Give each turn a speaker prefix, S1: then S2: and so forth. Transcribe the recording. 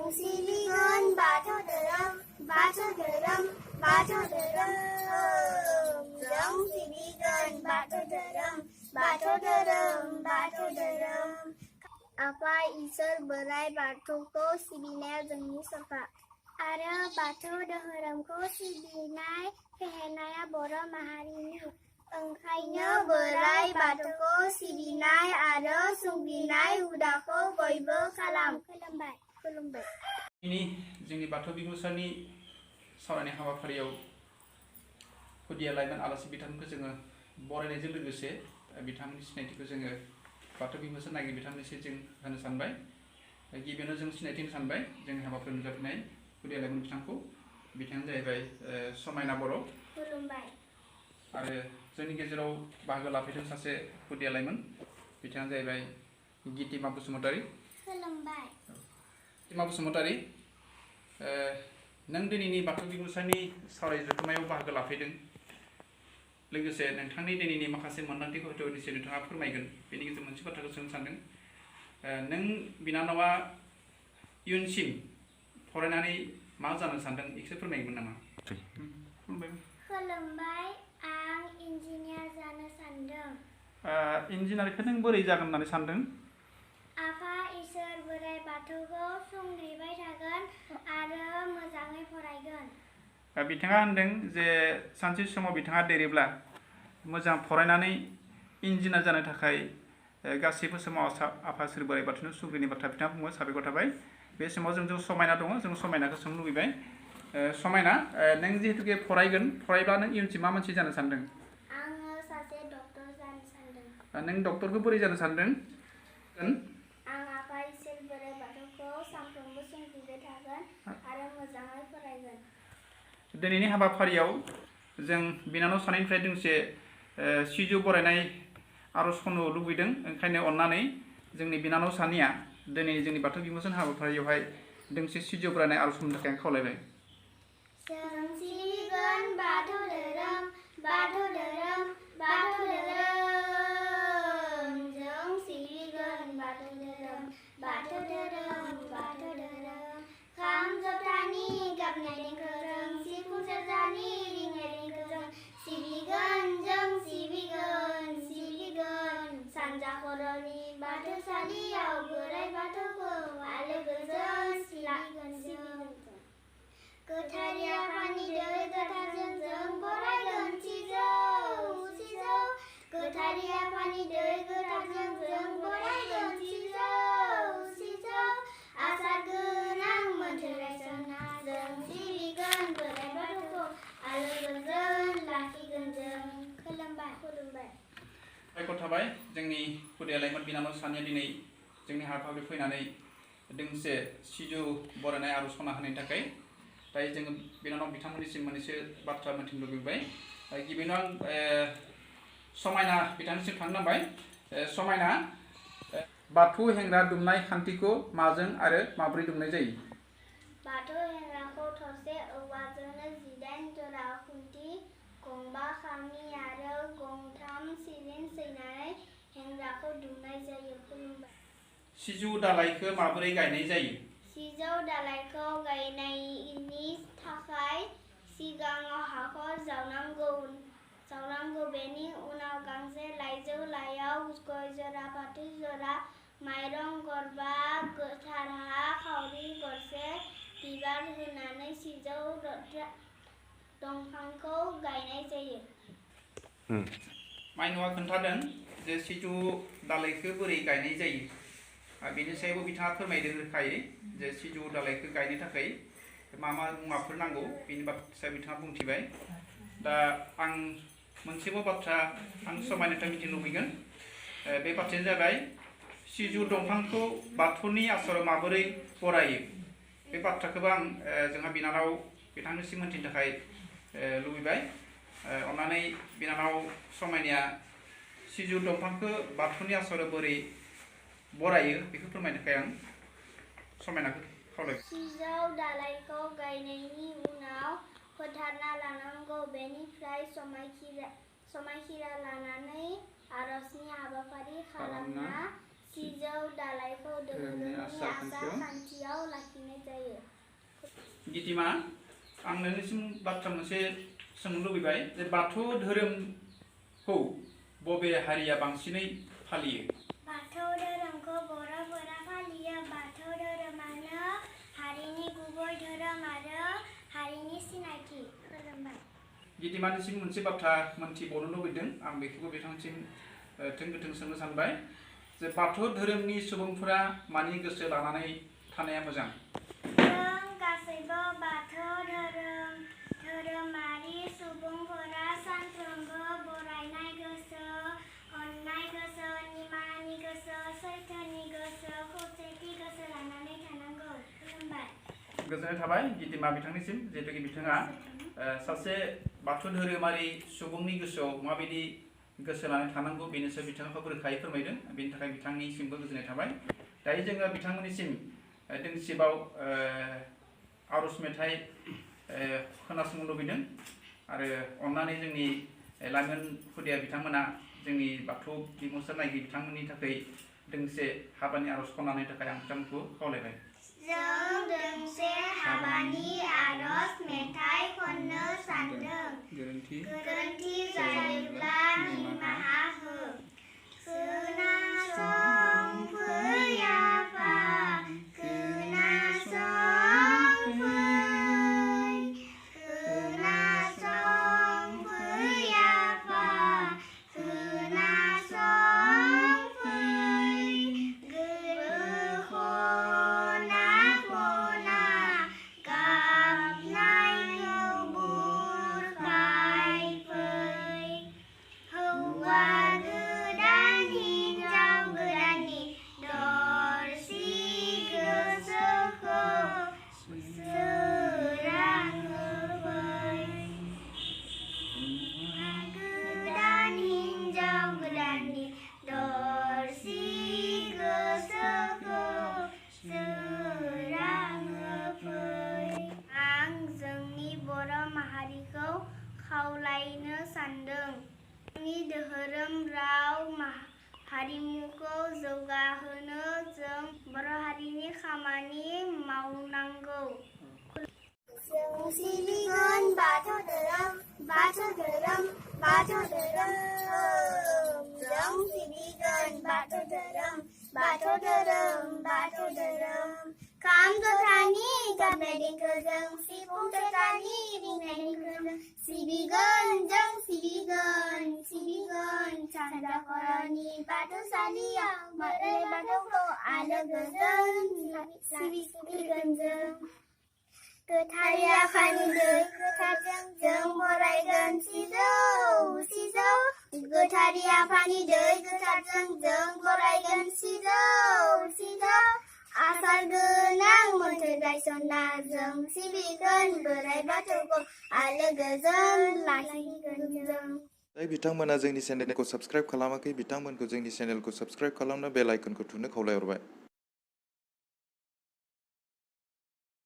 S1: सिबिगोन बाथौ धोरोम बाथौ धोरोम बाथौ धोरोम जों सिबिगोन बाथौ धोरोम बाथौ धोरोम बाथौ धोरोम आफा इसोर बोराइ बाथौखौ सिबिनाया जोंनि सफा आरो बाथौ धोरोमखौ सिबिनाय फेहेरनाया बर' माहारिनि ओंखायनो बोराइ बाथौखौ सिबिनाय आरो सुंग्रिनाय हुदाखौ बयबो खालाम। खुलुमबाय।
S2: जोंनि बाथौ बिमुसानि सावरायनाय हाबाफारियाव खुदिया लाइमोन आलासि बिथांमोनखौ जोङो बरायनायजों लोगोसे बिथांमोननि सिनायथिखौ जोङो बाथौ बिमुसा नागिर बिथांमोननिसिम जों होनो सानबाय। गिबियावनो जों सिनायथि होनो सानबाय जोंनि हाबाफारियाव नुजाथिनाय खुदिया लाइमोन बिथांखौ। बिथाङानो जाहैबाय समायना बर'।
S1: खुलुमबाय।
S2: आरो जोंनि गेजेराव बाहागो लाफैदों सासे खुदिया लाइमोन, बिथाङानो जाहैबाय गितिमा बसुमतारी।
S1: खुलुमबाय।
S2: गितिमा बसुमतारी, नों दिनैनि बाथौ बिमुसानि सावराय जथुम्मायाव बाहागो लाफैदों, लोगोसे नोंथांनि दिनैनि माखासे मोन्दांथिखौ हयथ' निसय नोंथाङा फोरमायगोन। बेनि गेजेराव मोनसे बाथ्राखौ सोंनो सानदों, नों बिनानावा इयुनसिम फरायनानै मा जानो सानदों एसे फोरमायगोन नामा?
S1: खुलुमबाय, आं इन्जिनियार जानो सानदों।
S2: इन्जिनियारखौ नों बोरै जागोन होननानै सानदों?
S1: आफा इसोर बोराइ बाथौखौ सुंग्रिबाय थागोन आरो मोजाङै फरायगोन।
S2: बिथाङा होनदों जे सानसे समाव बिथाङा देरोब्ला मोजां फरायनानै इन्जिनियार जानो थाखाय गासैबो समाव आफा इसोर बोराइ बाथौनि सुंग्रिनि बाथ्रा बिथाङा बुङो। साबायखर थाबाय। बे समाव जों समायना दङ, जों समायनाखौ सोंनो लुबैबाय। समायना, नों जिहेतुके फरायब्ला नों इयुनसिम मा मोनसे जानो सानदों?
S1: आङो सासे डक्टर जानो सानदों।
S2: नों डक्टरखौ बोरै जानो सानदों?
S1: आं आफा इसोर बोराइ बाथौखौ सानफ्रोमबो सुंग्रिबाय थागोन आरो मोजाङै फरायगोन।
S2: दिनैनि हाबाफारियाव जों बिनानाव सानैनिफ्राय दोंसे सिजौ बरायनाय आरज खन्नो लुबैदों। ओंखायनो अननानै जोंनि बिनानाव सानैया दिनै जोंनि बाथौ बिमुसा हाबाफारियावहाय दोंसे सिजौ बरायनाय आरज खन्नो थाखाय आं खावलायबाय।
S1: जों सिबिगोन बाथौ धोरोम बाथौ धोरोम बाथौ धोरोम जों सिबिगोन बाथौ धोरोम बाथौ धोरोम बाथौ धोरोम खाम जथानि गाबनाय देंखोजों सिफुं सेरजानि रिंनाय देंखोजों सिबिगोन जों सिबिगोन सानजा खर'नि बाथौसालियाव बोराइ बाथौखौ आलो गोजोन सिबिगोन जों। गोथार आफानि दै गोथारजों जों बरायगोन सिजौ गोथार आफानि दै गोथारजों जों बरायगोन सिजौ आसार गोनां मोन्थोर रायसनना जों सिबिगोन बोराइ बाथौखौ आलो गोजोन लाखिगोन जों। खुलुमबाय।
S2: साबायखर थाबाय। जोंनि खुदिया लाइमोन बिनानाव सानैया दिनै जोंनि हाबाफारियाव फैनानै दोंसे सिजौ बरायनाय आरज खन्ना होनायनि थाखाय। दायो जोङो बिनानाव बिथांमोननिसिम मोननैसो बाथ्रा मिथिनो लुबैबाय। गिबियावनो आं समायना बिथांनिसिम थांनो नांबाय। समायना, बाथौ हेंग्रा दुमनाय खान्थिखौ माजों आरो माबोरै दुमनाय जायो?
S1: बाथौ हेंग्राखौ थरसे औवाजोंनो 18 जरा खुन्थि, गंबा खामि आरो गंथाम सिलिं सैनानै हेंग्राखौ दुमनाय जायो। खुलुमबाय।
S2: सिजौ दालाइखौ माबोरै गायनाय जायो?
S1: सिजौ दालाइखौ गायनायनि थाखाय सिगाङाव हाखर जावनांगौ। बेनि उनाव गांसे लाइजौ लाइयाव गय जरा, फाथै जरा, माइरं गरबा, गोथार हा खावरि गरसे, बिबार होनानै सिजौ दंफांखौ गायनाय जायो।
S2: माइनावआ खोन्थादों जे सिजौ दालाइखौ बोरै गायनाय जायो। बेनि सायावबो बिथाङा फोरमायदों रोखायै जे सिजौ दालाइखौ गायनो थाखाय मा मुवाफोर नांगौ बेनि बाथ्रा बिथाङा बुंथिबाय। दा आं मोनसेबो बाथ्रा आं समायनानिफ्राय मिथिनो लुबैगोन। बे बाथ्रायानो जाबाय सिजौ दंफांखौ बाथौनि आसराव माबोरै बरायो। बे बाथ्राखौबो आं जोंहा बिनानाव बिथांनिसिम मोनथिनो थाखाय लुबैबाय। अननानै बिनानाव समायनाया सिजौ दंफांखौ बाथौनि आसराव बोरै बरायो बेखौ फोरमायनो थाखाय आं समायनाखौ खावलायबाय।
S1: सिजौ दालाइखौ गायनायनि उनाव फोथारना लानांगौ। बेनिफ्राय समायखिरा लानानै आरजनि हाबाफारि खालामना सिजौ दालाइखौ धोरोमनि आसार खान्थियाव लाखिनाय जायो।
S2: गितिमा आं नोंनिसिम बाथ्रा मोनसे सोंनो लुबैबाय जे बाथौ धोरोमखौ बबे हारिया बांसिनै फालियो?
S1: बाथौ धोरोमखौ बर'फोरा फालियो। बाथौ धोरोमानो हारिनि गुबै धोरोम आरो हारिनि सिनायथि।
S2: गितिमानिसिम मोनसे बाथ्रा मोनथिबावनो लुबैदों, आं बेखौबो बिथांनिसिम गोथों सोंनो सानबाय जे बाथौ धोरोमनि सुबुंफोरा मानि गोसो लानानै थानाया मोजां?
S1: जों गासैबो बाथौ धोरोमारि सुबुंफोरा सानफ्रोमबो बरायनाय गोसो, अननाय गोसो, निमाहानि गोसो, सैथोनि गोसो, खौसेथि गोसो लानानै थानांगौ। खुलुमबाय।
S2: गोजोननाय थाबाय गितिमा बिथांनिसिम, जिहेतुकि बिथाङा सासे बाथौ धोरोमारि सुबुंनि गोसोआव माबायदि गोसो लानानै थानांगौ बेनि सायाव बिथाङा रोखायै फोरमायदों, बेनि थाखाय बिथांनिसिमबो गोजोननाय थाबाय। दायो जोङो बिथांमोननिसिम दोंसेबाव आर'ज मेथाइ खोनासंनो लुबैदों आरो अननानै जोंनि लाइमोन खुदिया बिथांमोना जोंनि बाथौ बिमुंसार नायगिरि बिथांमोननि थाखाय दोंसे हाबानि आर'ज खननायनि थाखाय आं बिथांमोनखौ खावलायबाय।
S1: जों दोंसे हाबानि आर'ज मेथाइ खननो सानदों। गोरोन्थि जायोब्ला निमाहा हो। खोनासं फै आफा, खोनासं फै, खोनासं फै आफा, खोनासं फै। खना खना गाबनायखौ बुरखाय फै। हौवा गोदान हिनजाव गोदाननि दरसि गोसोखौ सोरांहोफै। हौवा गोदान हिनजाव गोदाननि दरसि गोसोखौ सोरांहोफै। आं जोंनि बर' माहारिखौ खावलायनो सानदों, जोंनि धोरोम, राव, हारिमुखौ जौगाहोनो जों बर' हारिनि खामानि मावनांगौ। जों सिबिगोन बाथौ धोरोम, बाथौ धोरोम, बाथौ धोरोम। जों सिबिगोन बाथौ धोरोम, बाथौ धोरोम, बाथौ धोरोम। खाम जथानि गाबनाय देंखोजों, सिफुं सेरजानि रिंनाय देंखोजों सिबिगोन जों सिबिगोन, सिबिगोन। सानजा खर'नि बाथौसालियाव मोदाइ बाथौखौ आलो गोजोन सिबिगोन जों। गोथार आफानि दै गोथारजों जों बरायगोन सिजौ सिजौ। गोथार आफानि दै गोथारजों जों बरायगोन सिजौ सिजौ। आसार गोनां मोन्थोर रायसनना जों सिबिगोन बोराइ बाथौखौ आलो गोजोन लाखिगोन जों।
S3: जाय बिथांमोना जोंनि चेनेलखौ साबस्क्राइब खालामाखै बिथांमोनखौ जोंनि चेनेलखौ साबस्क्राइब खालामना बेल आइकनखौ थुनो खावलायहरबाय।